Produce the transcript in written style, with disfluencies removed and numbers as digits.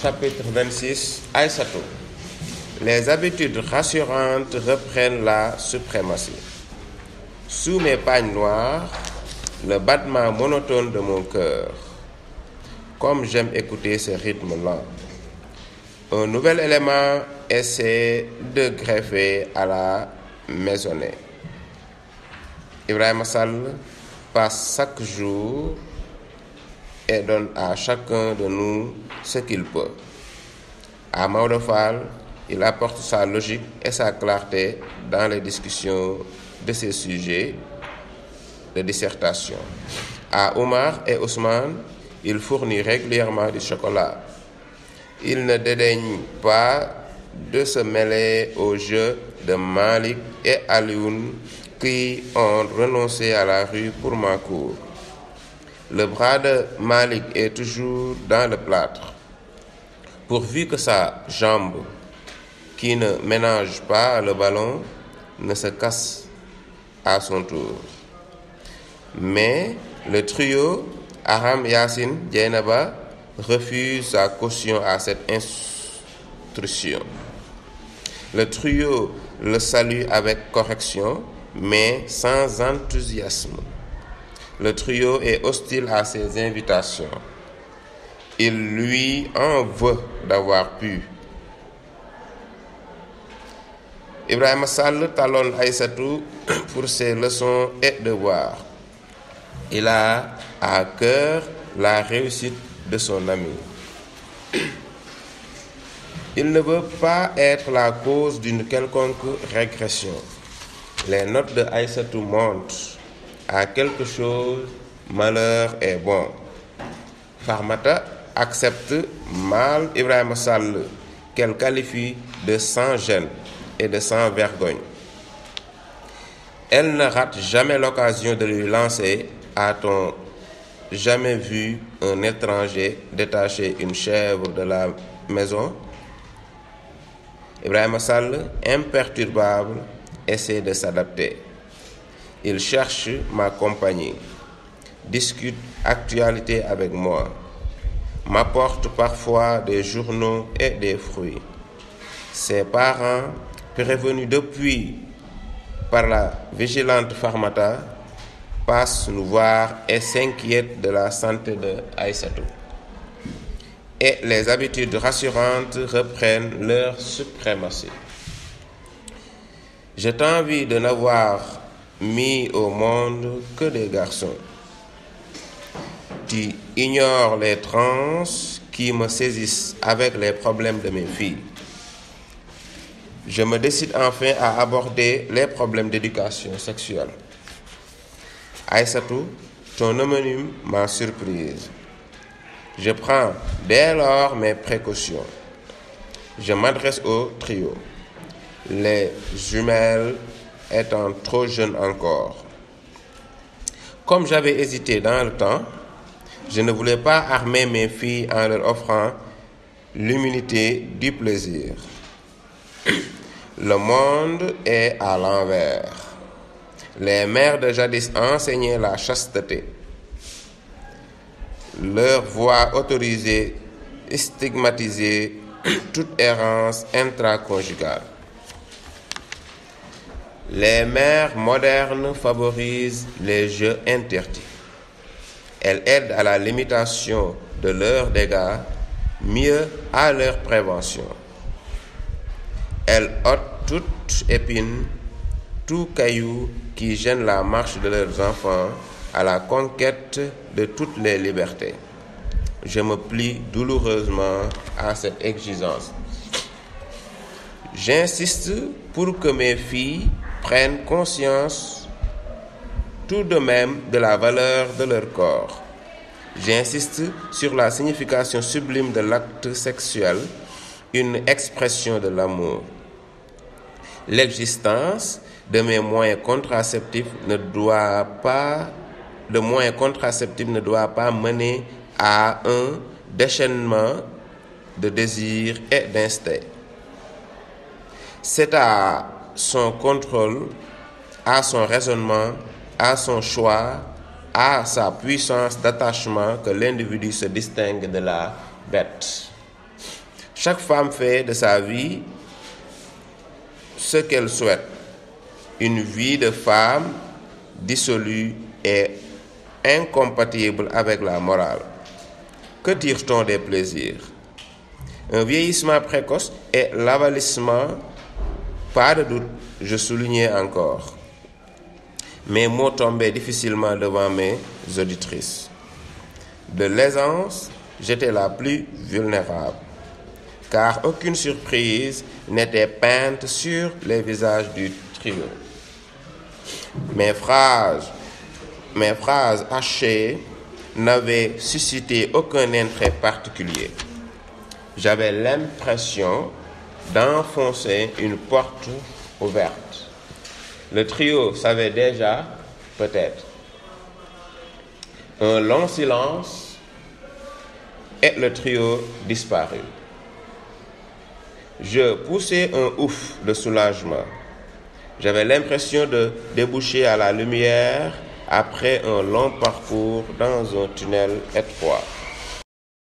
chapitre 26, Aïssatou. Les habitudes rassurantes reprennent la suprématie. Sous mes pagnes noires, le battement monotone de mon cœur. Comme j'aime écouter ce rythme lent. Un nouvel élément essaie de greffer à la maisonnée. Ibrahima Sall passe chaque jour et donne à chacun de nous ce qu'il peut. À Maodo Fall, il apporte sa logique et sa clarté dans les discussions de ces sujets de dissertation. À Omar et Ousmane, il fournit régulièrement du chocolat. Il ne dédaigne pas de se mêler au jeu de Malik et Alioune qui ont renoncé à la rue pour ma cour. Le bras de Malik est toujours dans le plâtre, pourvu que sa jambe, qui ne ménage pas le ballon, ne se casse à son tour. Mais le trio Aram, Yassine, Dieynaba refuse sa caution à cette instruction. Le trio le salue avec correction, mais sans enthousiasme. Le trio est hostile à ses invitations. Il lui en veut d'avoir pu. Ibrahima Sall talonne Aïssatou pour ses leçons et devoirs. Il a à cœur la réussite de son ami. Il ne veut pas être la cause d'une quelconque régression. Les notes de Aïssatou montrent à quelque chose, malheur est bon. Farmata accepte mal Ibrahima Sall, qu'elle qualifie de sans gêne et de sans vergogne. Elle ne rate jamais l'occasion de lui lancer: a-t-on jamais vu un étranger détacher une chèvre de la maison? Ibrahima Sall, imperturbable, essaie de s'adapter. Il cherche ma compagnie, discute actualité avec moi, m'apporte parfois des journaux et des fruits. Ses parents, prévenus depuis par la vigilante Farmata, passent nous voir et s'inquiètent de la santé de Aïssatou. Et les habitudes rassurantes reprennent leur suprématie. Je t'envie de n'avoir mis au monde que des garçons. Tu ignores les transes qui me saisissent avec les problèmes de mes filles. Je me décide enfin à aborder les problèmes d'éducation sexuelle. Aïssatou, ton homonyme m'a surprise. Je prends dès lors mes précautions. Je m'adresse au trio, les jumelles étant trop jeunes encore. Comme j'avais hésité dans le temps, je ne voulais pas armer mes filles en leur offrant l'humilité du plaisir. Le monde est à l'envers. Les mères de jadis enseignaient la chasteté. Leur voix autorisée stigmatisait toute errance intraconjugale. Les mères modernes favorisent les jeux interdits. Elles aident à la limitation de leurs dégâts, mieux à leur prévention. Elles ôtent toute épine, tout caillou qui gêne la marche de leurs enfants à la conquête de toutes les libertés. Je me plie douloureusement à cette exigence. J'insiste pour que mes filles prennent conscience tout de même de la valeur de leur corps. J'insiste sur la signification sublime de l'acte sexuel, une expression de l'amour. L'existence de moyens contraceptifs ne doit pas mener à un déchaînement de désirs et d'instincts. C'est à son contrôle, à son raisonnement, à son choix, à sa puissance d'attachement que l'individu se distingue de la bête. Chaque femme fait de sa vie ce qu'elle souhaite. Une vie de femme dissolue est incompatible avec la morale. Que dire-t-on des plaisirs? Un vieillissement précoce et l'avalissement, pas de doute, je soulignais encore. Mes mots tombaient difficilement devant mes auditrices. De l'aisance, j'étais la plus vulnérable, car aucune surprise n'était peinte sur les visages du trio. Mes phrases hachées n'avaient suscité aucun intérêt particulier. J'avais l'impression d'enfoncer une porte ouverte. Le trio savait déjà, peut-être. Un long silence et le trio disparut. Je poussai un ouf de soulagement. J'avais l'impression de déboucher à la lumière après un long parcours dans un tunnel étroit.